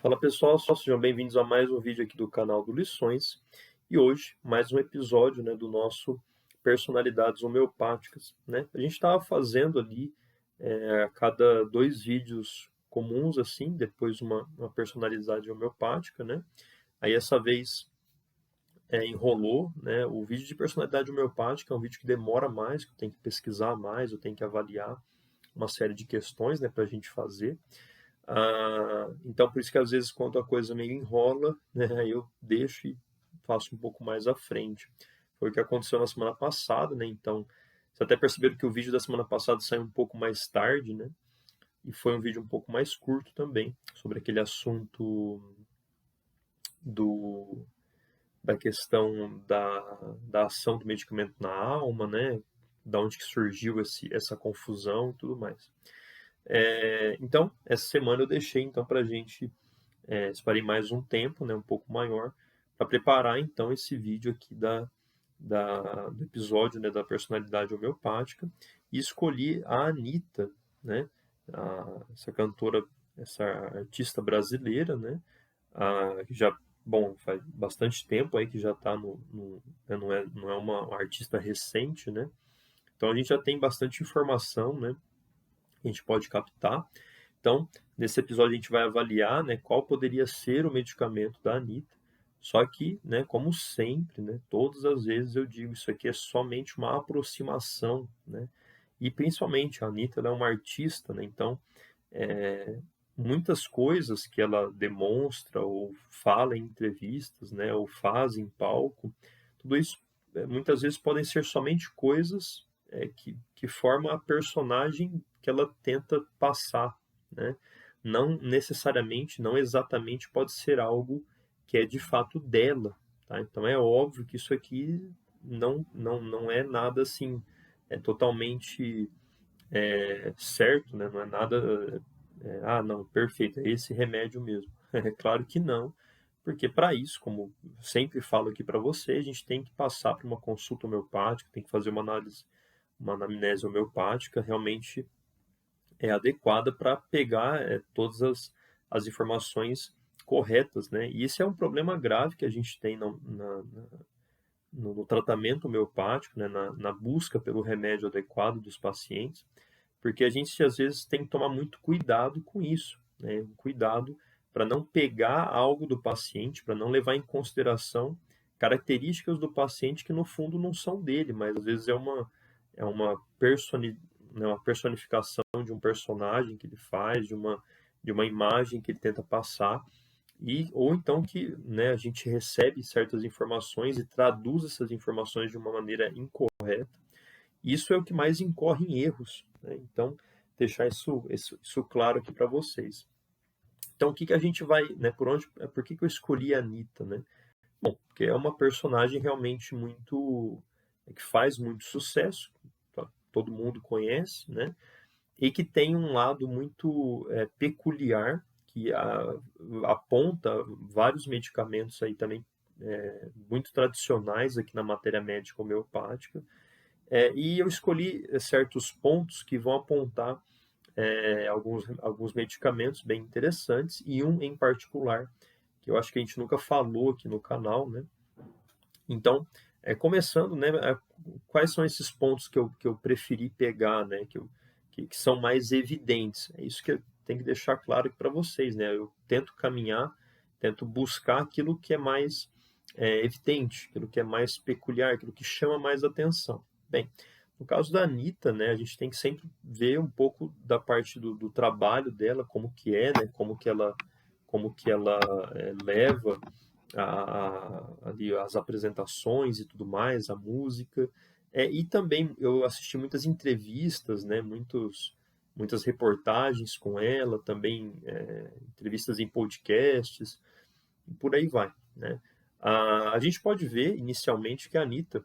Fala pessoal, sejam bem-vindos a mais um vídeo aqui do canal do Lições e hoje mais um episódio, né, do nosso Personalidades Homeopáticas, né? A gente estava fazendo ali a cada dois vídeos comuns assim, depois uma personalidade homeopática, né? Aí essa vez enrolou, né? O vídeo de personalidade homeopática é um vídeo que demora mais, que eu tenho que pesquisar mais, eu tenho que avaliar uma série de questões, né, para a gente fazer. Então, por isso que às vezes quando a coisa meio enrola, né, aí eu deixo e faço um pouco mais à frente. Foi o que aconteceu na semana passada, né? Então, vocês até perceberam que o vídeo da semana passada saiu um pouco mais tarde, né? E foi um vídeo um pouco mais curto também, sobre aquele assunto do, da questão da ação do medicamento na alma, né? Da onde que surgiu essa confusão e tudo mais. Então, essa semana eu deixei então para a gente separei mais um tempo, né, um pouco maior, para preparar então esse vídeo aqui do episódio, né, da personalidade homeopática e escolhi a Anitta, né, essa cantora, essa artista brasileira, né, que já, bom, faz bastante tempo aí que já está né, não é uma artista recente, né, então a gente já tem bastante informação, né, que a gente pode captar. Então, nesse episódio a gente vai avaliar, né, qual poderia ser o medicamento da Anitta. Só que, né, como sempre, né, todas as vezes eu digo, isso aqui é somente uma aproximação, né? E principalmente a Anitta, ela é uma artista, né? Então, é, muitas coisas que ela demonstra ou fala em entrevistas, né, ou faz em palco, tudo isso muitas vezes podem ser somente coisas que formam a personagem que ela tenta passar, né? Não necessariamente, não exatamente pode ser algo que é de fato dela, tá? Então é óbvio que isso aqui não é nada assim, é totalmente certo, né? Não é nada, não, perfeito, é esse remédio mesmo. É claro que não, porque para isso, como sempre falo aqui para você, a gente tem que passar por uma consulta homeopática, tem que fazer uma análise, uma anamnese homeopática realmente adequada para pegar todas as informações corretas, né? E esse é um problema grave que a gente tem no tratamento homeopático, né? Na busca pelo remédio adequado dos pacientes, porque a gente às vezes tem que tomar muito cuidado com isso, né? Um cuidado para não pegar algo do paciente, para não levar em consideração características do paciente que no fundo não são dele, mas às vezes né, uma personificação de um personagem que ele faz, de uma imagem que ele tenta passar, ou então que, né, a gente recebe certas informações e traduz essas informações de uma maneira incorreta. Isso é o que mais incorre em erros, né? Então, deixar isso claro aqui para vocês. Então, o que que a gente vai, né, por que que eu escolhi a Anitta, né? Bom, porque é uma personagem realmente que faz muito sucesso, tá? Todo mundo conhece, né? E que tem um lado muito peculiar, que aponta vários medicamentos aí também muito tradicionais aqui na matéria médica homeopática. E eu escolhi certos pontos que vão apontar alguns medicamentos bem interessantes, e um em particular, que eu acho que a gente nunca falou aqui no canal, né? Então, começando, né, quais são esses pontos que eu preferi pegar, né, que são mais evidentes? É isso que eu tenho que deixar claro aqui para vocês, né? Eu tento caminhar, tento buscar aquilo que é mais evidente, aquilo que é mais peculiar, aquilo que chama mais atenção. Bem, no caso da Anitta, né, a gente tem que sempre ver um pouco da parte do trabalho dela, como que é, né, como que ela leva ali as apresentações e tudo mais, a música. E também eu assisti muitas entrevistas, né, muitas reportagens com ela, também entrevistas em podcasts, e por aí vai, né. A gente pode ver inicialmente que a Anitta,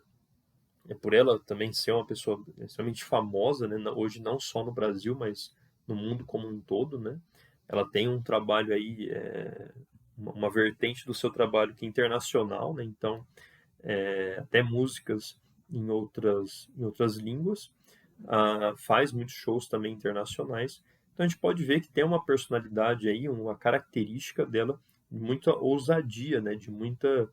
por ela também ser uma pessoa extremamente famosa, né, hoje não só no Brasil, mas no mundo como um todo, né, ela tem um trabalho aí, uma vertente do seu trabalho que é internacional, né, então até músicas em outras línguas, faz muitos shows também internacionais, Então a gente pode ver que tem uma personalidade aí, uma característica dela, de muita ousadia, né? De muita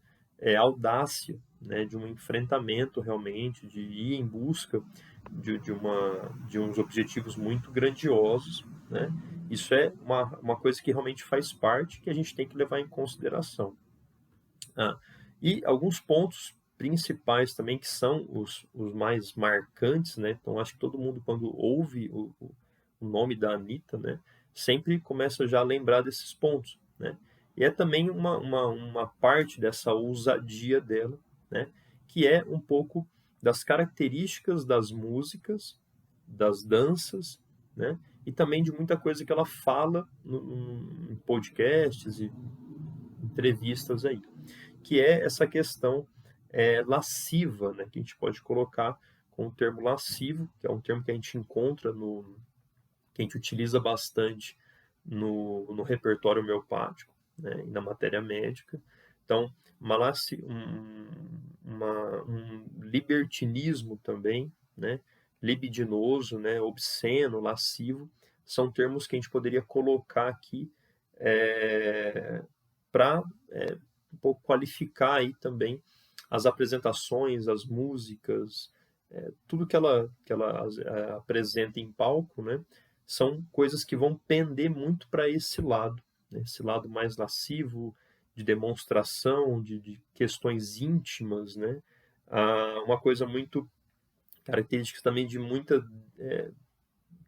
audácia, né? De um enfrentamento realmente, de ir em busca de uns objetivos muito grandiosos, né? Isso é uma coisa que realmente faz parte, que a gente tem que levar em consideração. Ah, e alguns pontos principais também, que são os mais marcantes, né? Então, acho que todo mundo, quando ouve o nome da Anitta, né? Sempre começa já a lembrar desses pontos, né? E é também uma parte dessa ousadia dela, né? Que é um pouco das características das músicas, das danças, né? E também de muita coisa que ela fala em podcasts e entrevistas aí, que é essa questão lasciva, né, que a gente pode colocar com o termo lascivo, que é um termo que a gente encontra que a gente utiliza bastante no repertório homeopático, né, e na matéria médica. Então, um libertinismo também, né, libidinoso, né, obsceno, lascivo, são termos que a gente poderia colocar aqui para um pouco qualificar aí também as apresentações, as músicas, tudo que ela apresenta em palco, né, são coisas que vão pender muito para esse lado, né, esse lado mais lascivo, de demonstração, de questões íntimas, né, uma coisa muito característica também de muita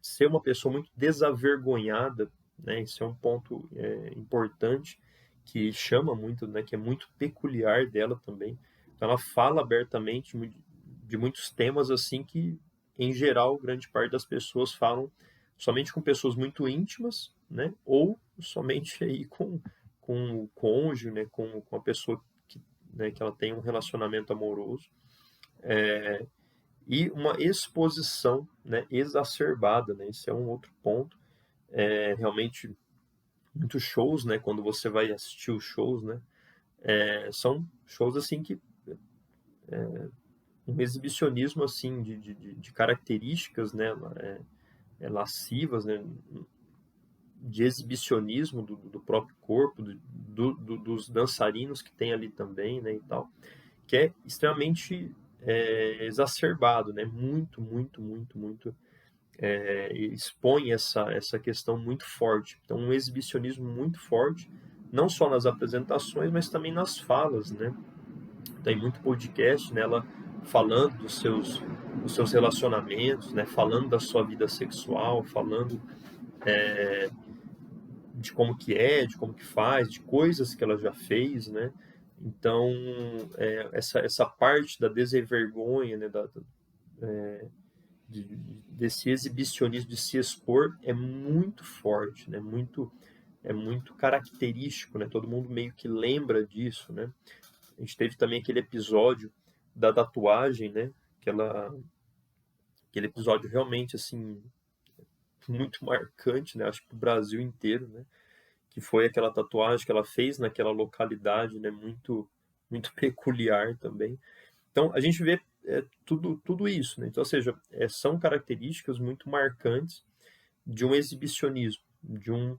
ser uma pessoa muito desavergonhada, né? Isso é um ponto importante que chama muito, né? Que é muito peculiar dela também. Então, ela fala abertamente de muitos temas assim que, em geral, grande parte das pessoas falam somente com pessoas muito íntimas, né? Ou somente aí com o cônjuge, né? Com a pessoa que, né, que ela tem um relacionamento amoroso. E uma exposição, né, exacerbada, né? Esse é um outro ponto. Realmente, muitos shows, né? Quando você vai assistir os shows, né? São shows assim que um exibicionismo assim de características, né? Lascivas, né? De exibicionismo do próprio corpo, dos dançarinos que tem ali também, né? E tal, que é extremamente exacerbado, né? Muito, muito, muito, muito expõe essa questão muito forte. Então, um exibicionismo muito forte, não só nas apresentações, mas também nas falas, né? Tem muito podcast nela falando dos seus relacionamentos, né? Falando da sua vida sexual, falando de como que é, de como que faz, de coisas que ela já fez, né? Então, essa parte da desenvergonha, né? Desse exibicionismo, de se expor, é muito forte, né? É muito característico, né? Todo mundo meio que lembra disso, né? A gente teve também aquele episódio da tatuagem, né? Aquele episódio realmente, assim, muito marcante, né? Acho que pro Brasil inteiro, né? Que foi aquela tatuagem que ela fez naquela localidade, né? Muito, muito peculiar também. Então, a gente vê tudo isso, né? Então, ou seja, são características muito marcantes de um exibicionismo, de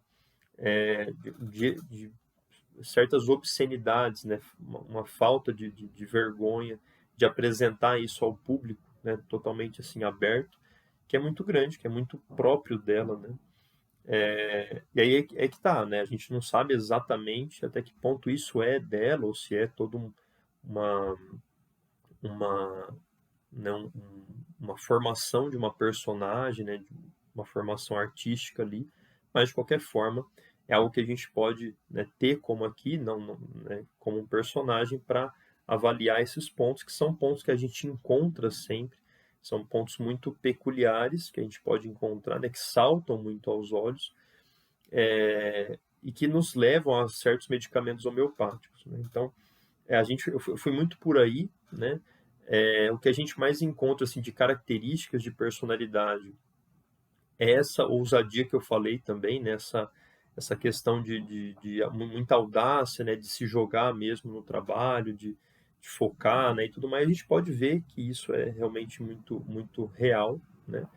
certas obscenidades, né? Uma falta de vergonha de apresentar isso ao público, né? Totalmente assim aberto, que é muito grande, que é muito próprio dela, né? E aí é que tá, né? A gente não sabe exatamente até que ponto isso é dela ou se é toda uma uma não, uma formação de uma personagem, né, de uma formação artística ali, mas de qualquer forma é algo que a gente pode, né, ter como aqui, né, como um personagem para avaliar esses pontos, que são pontos que a gente encontra sempre, são pontos muito peculiares que a gente pode encontrar, né, que saltam muito aos olhos, e que nos levam a certos medicamentos homeopáticos, né? Então, eu fui muito por aí, né? O que a gente mais encontra assim, de características de personalidade é essa ousadia que eu falei também, né? Essa questão de muita audácia, né? De se jogar mesmo no trabalho, de focar, né? E tudo mais. A gente pode ver que isso é realmente muito, muito real, né?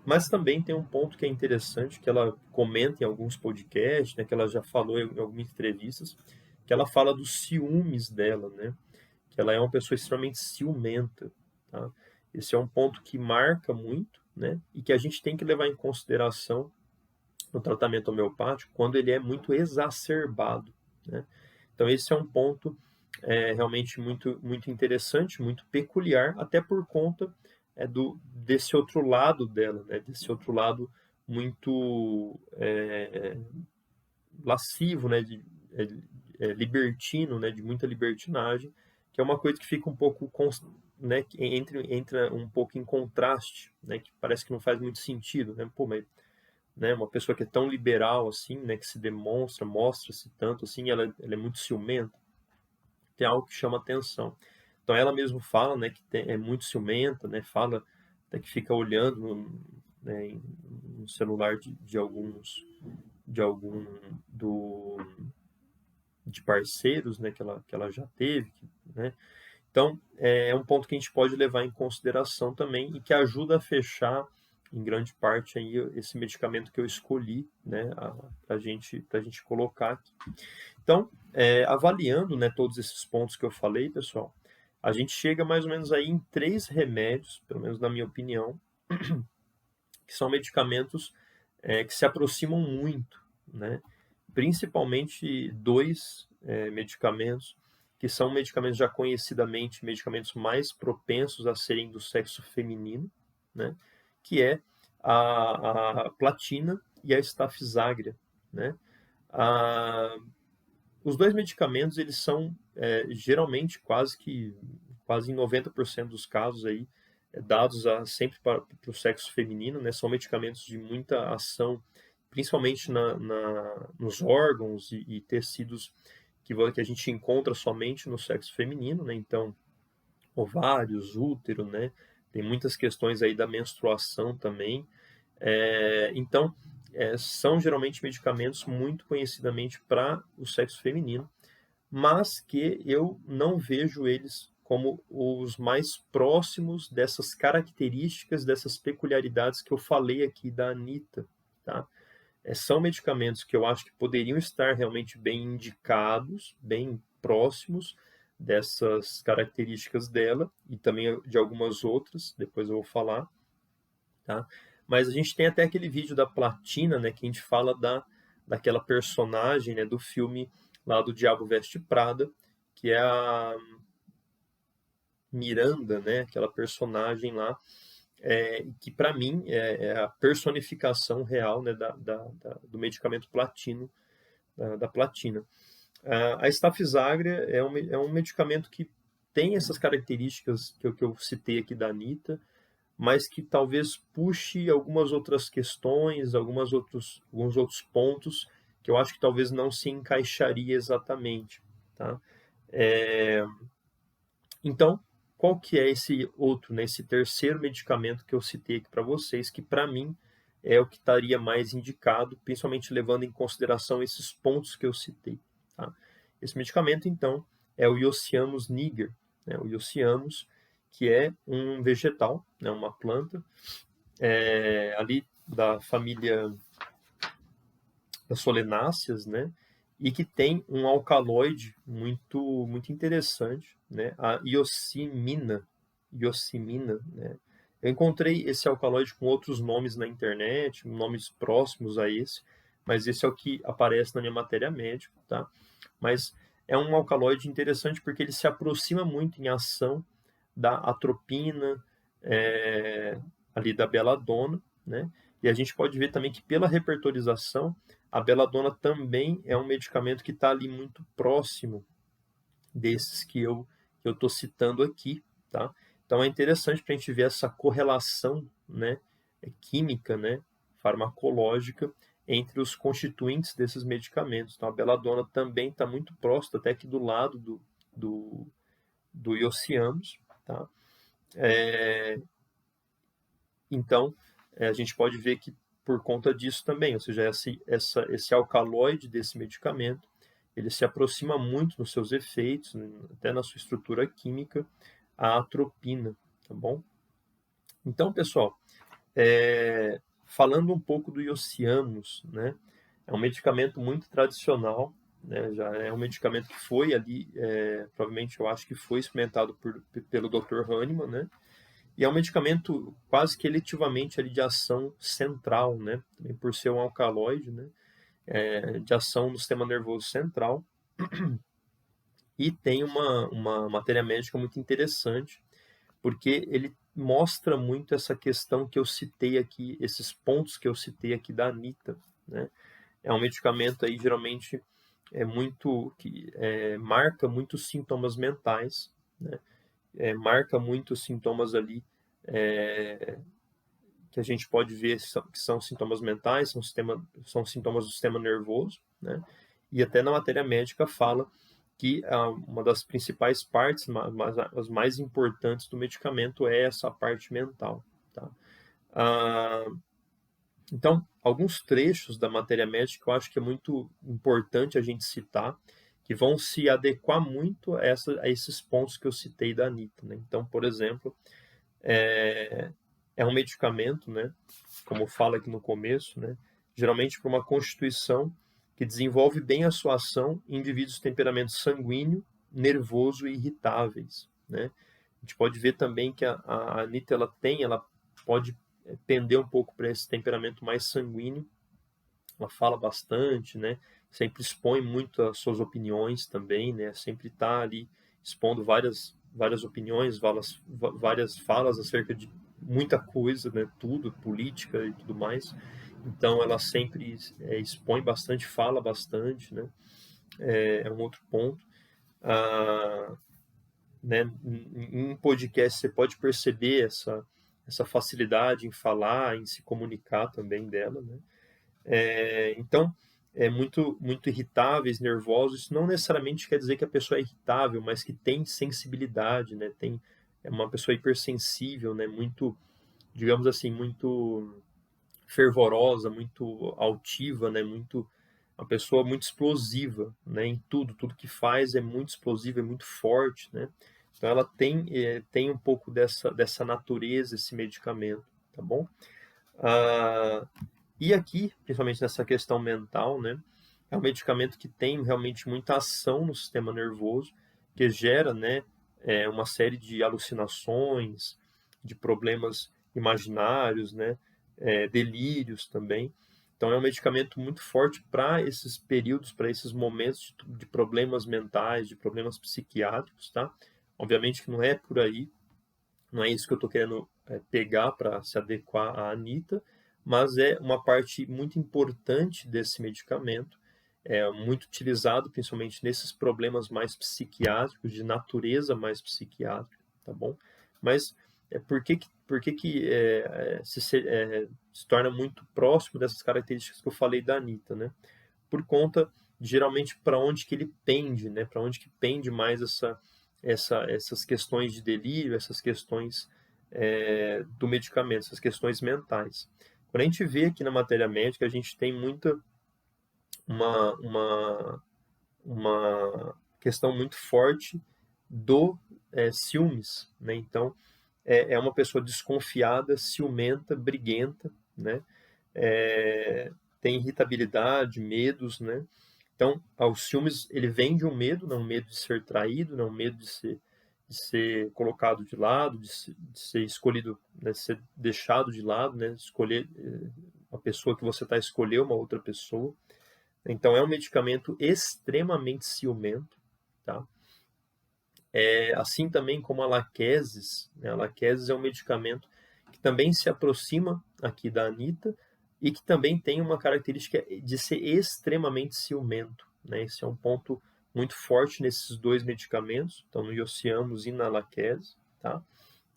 Mas também tem um ponto que é interessante, que ela comenta em alguns podcasts, né, que ela já falou em algumas entrevistas, que ela fala dos ciúmes dela, né? Que ela é uma pessoa extremamente ciumenta, tá? Esse é um ponto que marca muito, né? E que a gente tem que levar em consideração no tratamento homeopático quando ele é muito exacerbado, né? Então esse é um ponto realmente muito interessante, muito peculiar, até por conta desse outro lado dela, né? Desse outro lado muito lascivo, né? Libertino, né? De muita libertinagem, que é uma coisa que fica um pouco né? Que entra um pouco em contraste, né? Que parece que não faz muito sentido, né? Pô, mas né, uma pessoa que é tão liberal assim, né, que se demonstra, mostra-se tanto assim, ela é muito ciumenta, tem algo que chama atenção. Então ela mesmo fala, né, que é muito ciumenta, né, fala até que fica olhando né, no celular de algum do de parceiros, né, que ela já teve, né. Então é um ponto que a gente pode levar em consideração também e que ajuda a fechar em grande parte aí esse medicamento que eu escolhi, né, para gente colocar aqui. Então, avaliando, né, todos esses pontos que eu falei, pessoal, a gente chega mais ou menos aí em 3 remédios, pelo menos na minha opinião, que são medicamentos que se aproximam muito, né? Principalmente 2 medicamentos que são medicamentos já conhecidamente medicamentos mais propensos a serem do sexo feminino, né? Que é a platina e a estafizagria, né? A, os 2 medicamentos, eles são geralmente quase em 90% dos casos aí, dados sempre para o sexo feminino, né? São medicamentos de muita ação, principalmente nos órgãos e tecidos que a gente encontra somente no sexo feminino, né? Então, ovários, útero, né? Tem muitas questões aí da menstruação também. Então, são geralmente medicamentos muito conhecidamente para o sexo feminino, mas que eu não vejo eles como os mais próximos dessas características, dessas peculiaridades que eu falei aqui da Anitta, tá? São medicamentos que eu acho que poderiam estar realmente bem indicados, bem próximos dessas características dela e também de algumas outras, depois eu vou falar, tá? Mas a gente tem até aquele vídeo da Platina, né, que a gente fala daquela personagem, né, do filme lá do Diabo Veste Prada, que é a Miranda, né, aquela personagem lá, que para mim é a personificação real, né, do medicamento platino, da platina. A estafizagria é um medicamento que tem essas características que eu citei aqui da Anitta, mas que talvez puxe algumas outras questões, alguns outros pontos que eu acho que talvez não se encaixaria exatamente, tá? É, Então, qual que é esse outro, né, esse terceiro medicamento que eu citei aqui para vocês, que para mim é o que estaria mais indicado, principalmente levando em consideração esses pontos que eu citei, tá? Esse medicamento, então, é o Iocianus niger, né? O Iocianus, que é um vegetal, né, uma planta, ali da família das solenáceas, né? E que tem um alcaloide muito interessante, né? A iocimina, né? Eu encontrei esse alcaloide com outros nomes na internet, nomes próximos a esse, mas esse é o que aparece na minha matéria médica, tá? Mas é um alcaloide interessante porque ele se aproxima muito em ação da atropina, ali da beladona, né? E a gente pode ver também que pela repertorização, a beladona também é um medicamento que está ali muito próximo desses que eu estou citando aqui, tá? Então é interessante para a gente ver essa correlação, né, química, né, farmacológica entre os constituintes desses medicamentos. Então a beladona também está muito próxima, até aqui do lado do Iociamus, tá? Então, a gente pode ver que por conta disso também, ou seja, esse alcaloide desse medicamento, ele se aproxima muito nos seus efeitos, até na sua estrutura química, à atropina, tá bom? Então, pessoal, Falando um pouco do Iossianus, né? É um medicamento muito tradicional, né? Já é um medicamento que foi ali, provavelmente eu acho que foi experimentado pelo Dr. Hahnemann, né? E é um medicamento quase que eletivamente ali de ação central, né? Também por ser um alcaloide, né? De ação no sistema nervoso central. E tem uma matéria médica muito interessante, porque ele mostra muito essa questão que eu citei aqui, esses pontos que eu citei aqui da Anitta, né? É um medicamento aí geralmente que marca muitos sintomas mentais, né? Marca muitos sintomas ali que a gente pode ver que são sintomas mentais, são sintomas do sistema nervoso, né? E até na matéria médica fala que uma das principais partes, as mais importantes do medicamento é essa parte mental, tá? Então, alguns trechos da matéria médica eu acho que é muito importante a gente citar, que vão se adequar muito a esses pontos que eu citei da Anitta, né? Então, por exemplo, é um medicamento, né? Como fala aqui no começo, né? Geralmente para uma constituição que desenvolve bem a sua ação em indivíduos de temperamento sanguíneo, nervoso e irritáveis, né? A gente pode ver também que a Anitta ela pode pender um pouco para esse temperamento mais sanguíneo. Ela fala bastante, né? Sempre expõe muito as suas opiniões também, né? Sempre está ali expondo várias opiniões, várias falas acerca de muita coisa, né? Tudo, política e tudo mais. Então ela sempre expõe bastante, fala bastante, né? É um outro ponto. Né? Em podcast você pode perceber essa facilidade em falar, em se comunicar também dela, né? Então, muito irritáveis, nervosos. Isso não necessariamente quer dizer que a pessoa é irritável, mas que tem sensibilidade, né? É uma pessoa hipersensível, né? Muito, digamos assim, muito fervorosa, muito altiva, né? Uma pessoa muito explosiva, né? Em tudo que faz é muito explosiva, é muito forte, né? Então ela tem um pouco dessa natureza, esse medicamento, tá bom? E aqui, principalmente nessa questão mental, né? É um medicamento que tem realmente muita ação no sistema nervoso, que gera, né? Uma série de alucinações, de problemas imaginários, né? Delírios também. Então é um medicamento muito forte para esses períodos, para esses momentos de problemas mentais, de problemas psiquiátricos, tá? Obviamente que não é por aí, não é isso que eu estou querendo pegar para se adequar à Anitta, mas é uma parte muito importante desse medicamento, é muito utilizado principalmente nesses problemas mais psiquiátricos, de natureza mais psiquiátrica, tá bom? Mas se torna muito próximo dessas características que eu falei da Anitta, né? Por conta, geralmente, para onde que ele pende, né? Para onde que pende mais essas questões de delírio, essas questões do medicamento, essas questões mentais. Quando a gente vê aqui na matéria médica, a gente tem uma, uma, uma questão muito forte do ciúmes, né? Então, é uma pessoa desconfiada, ciumenta, briguenta, né? Tem irritabilidade, medos, né? Então, os ciúmes, ele vem de um medo, né? Um medo de ser traído, né? Um medo de ser colocado de lado, de ser escolhido, né? De ser deixado de lado, né? Escolher a pessoa que você está escolher uma outra pessoa. Então, é um medicamento extremamente ciumento, tá? Assim também como a Laquesis, né? A Laquesis é um medicamento que também se aproxima aqui da Anitta e que também tem uma característica de ser extremamente ciumento, né? Esse é um ponto muito forte nesses dois medicamentos, então no Iossiamus e na Laquesis, tá?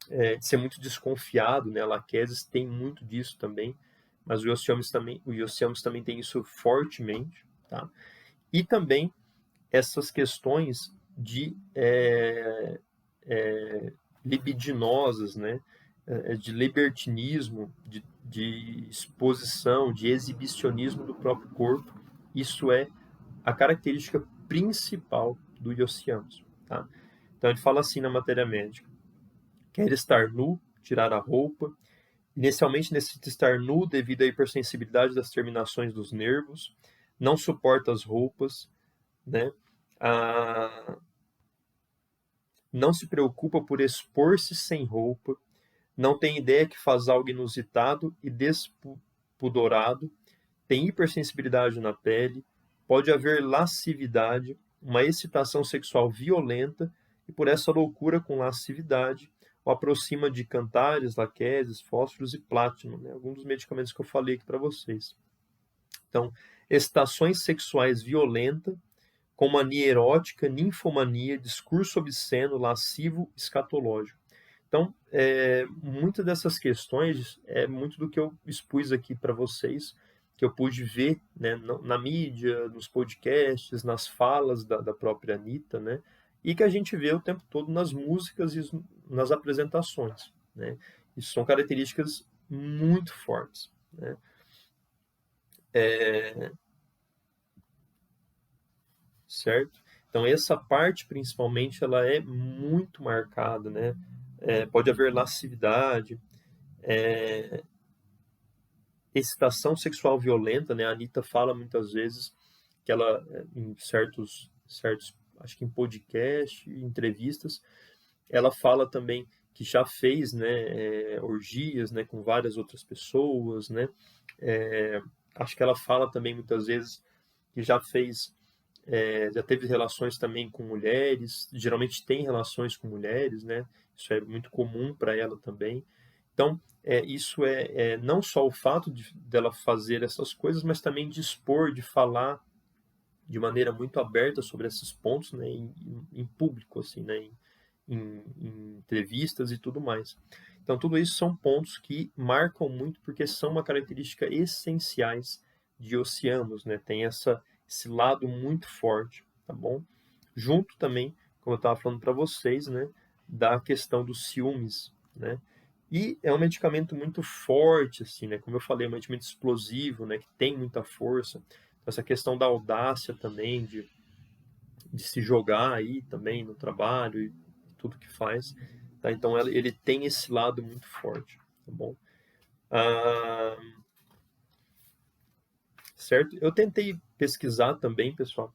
De ser muito desconfiado, né? A Laquesis tem muito disso também, mas o Iossiamus também tem isso fortemente, tá? E também essas questões de libidinosas, né? De libertinismo, de exposição, de exibicionismo do próprio corpo. Isso é a característica principal do Iossiamus, tá? Então ele fala assim na matéria médica: quer estar nu, tirar a roupa, Inicialmente necessita estar nu devido à hipersensibilidade das terminações dos nervos, não suporta as roupas, né? Ah, não se preocupa por expor-se sem roupa, não tem ideia que faz algo inusitado e despudorado, tem hipersensibilidade na pele, pode haver lascividade, uma excitação sexual violenta e por essa loucura com lascividade o aproxima de cantares, laqueses, fósforos e plátino, né? Alguns dos medicamentos que eu falei aqui para vocês. Então, excitações sexuais violentas, com mania erótica, ninfomania, discurso obsceno, lascivo, escatológico. Então, muitas dessas questões é muito do que eu expus aqui para vocês, que eu pude ver, né, na mídia, nos podcasts, nas falas da própria Anitta, né, e que a gente vê o tempo todo nas músicas e nas apresentações. Né. Isso são características muito fortes. Né. Certo? Então, essa parte, principalmente, ela é muito marcada, né? Pode haver lascividade, excitação sexual violenta, né? A Anitta fala muitas vezes que ela, em certos, acho que em podcast, em entrevistas, ela fala também que já fez, né, orgias, né, com várias outras pessoas, né? Acho que ela fala também muitas vezes que já teve relações também com mulheres, geralmente tem relações com mulheres, né? Isso é muito comum para ela também. Então, isso é não só o fato dela fazer essas coisas, mas também de expor, de falar de maneira muito aberta sobre esses pontos, né? Em público, assim, né? Em entrevistas e tudo mais. Então, tudo isso são pontos que marcam muito porque são uma característica essenciais de oceanos, né? Tem esse lado muito forte, tá bom? Junto também, como eu estava falando para vocês, né? Da questão dos ciúmes, né? E é um medicamento muito forte, assim, né? Como eu falei, é um medicamento explosivo, né? Que tem muita força. Essa questão da audácia também, de se jogar aí também no trabalho e tudo que faz. Tá? Então ele tem esse lado muito forte, tá bom? Ah, certo? Eu tentei pesquisar também, pessoal,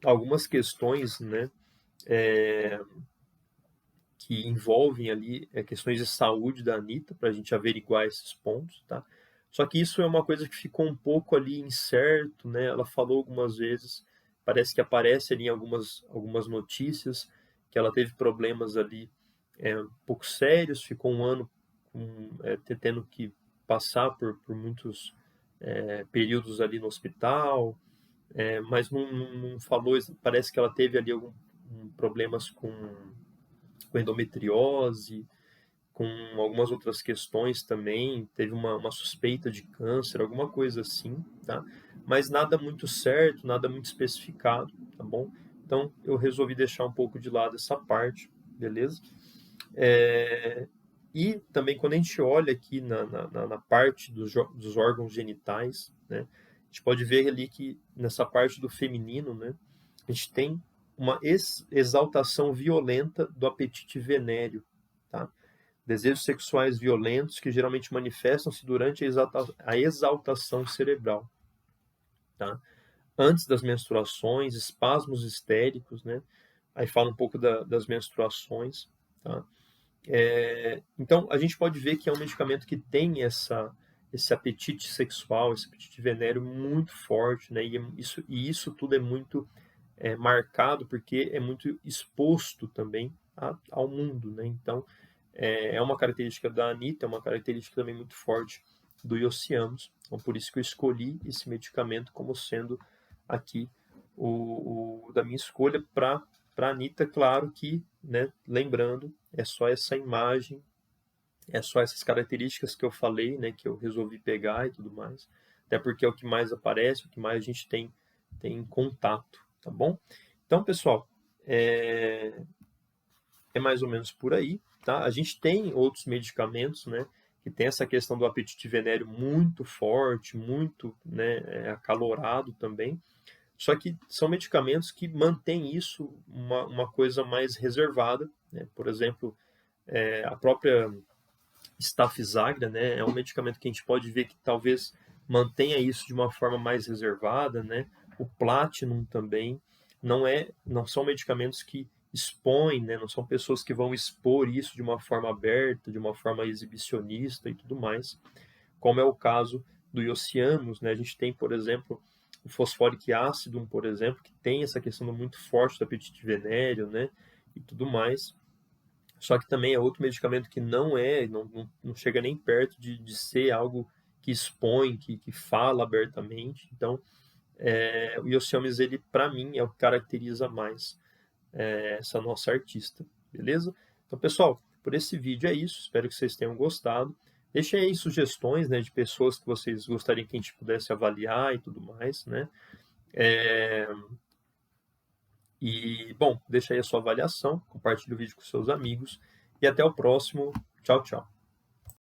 algumas questões, né, que envolvem ali questões de saúde da Anitta, para a gente averiguar esses pontos, tá? Só que isso é uma coisa que ficou um pouco ali incerto, né? Ela falou algumas vezes, parece que aparece ali em algumas notícias, que ela teve problemas ali um pouco sérios, ficou um ano tendo que passar por muitos períodos ali no hospital, mas não falou, parece que ela teve ali problemas com endometriose, com algumas outras questões também, teve uma suspeita de câncer, alguma coisa assim, tá? Mas nada muito certo, nada muito especificado, tá bom? Então eu resolvi deixar um pouco de lado essa parte, beleza? E também quando a gente olha aqui na parte dos órgãos genitais, né, a gente pode ver ali que nessa parte do feminino, né, a gente tem uma exaltação violenta do apetite venéreo, tá? Desejos sexuais violentos que geralmente manifestam-se durante a exaltação cerebral, tá? Antes das menstruações, espasmos histéricos, né? Aí fala um pouco das menstruações, tá? Então, a gente pode ver que é um medicamento que tem esse apetite sexual, esse apetite venéreo muito forte, né? E isso tudo é muito marcado porque é muito exposto também ao mundo, né? Então, é uma característica da Anitta, é uma característica também muito forte do Iocianos. Então, por isso que eu escolhi esse medicamento como sendo aqui o da minha escolha para a Anitta, claro que, né, lembrando, é só essa imagem, é só essas características que eu falei, né, que eu resolvi pegar e tudo mais. Até porque é o que mais aparece, o que mais a gente tem contato, tá bom? Então, pessoal, é mais ou menos por aí, tá? A gente tem outros medicamentos, né, que tem essa questão do apetite venéreo muito forte, muito, né, acalorado também. Só que são medicamentos que mantêm isso uma coisa mais reservada, né? Por exemplo, a própria Stafisagra, né, é um medicamento que a gente pode ver que talvez mantenha isso de uma forma mais reservada, né? O Platinum também não são medicamentos que expõem, né? Não são pessoas que vão expor isso de uma forma aberta, de uma forma exibicionista e tudo mais, como é o caso do Iocianos, né? A gente tem, por exemplo, o fosfórico ácido, por exemplo, que tem essa questão muito forte do apetite venéreo, né? E tudo mais. Só que também é outro medicamento que não chega nem perto de ser algo que expõe, que fala abertamente. Então, o Iosiomes, ele, para mim, é o que caracteriza mais essa nossa artista, beleza? Então, pessoal, por esse vídeo é isso. Espero que vocês tenham gostado. Deixem aí sugestões, né, de pessoas que vocês gostariam que a gente pudesse avaliar e tudo mais, né? E, bom, deixa aí a sua avaliação, compartilhe o vídeo com seus amigos e até o próximo. Tchau, tchau.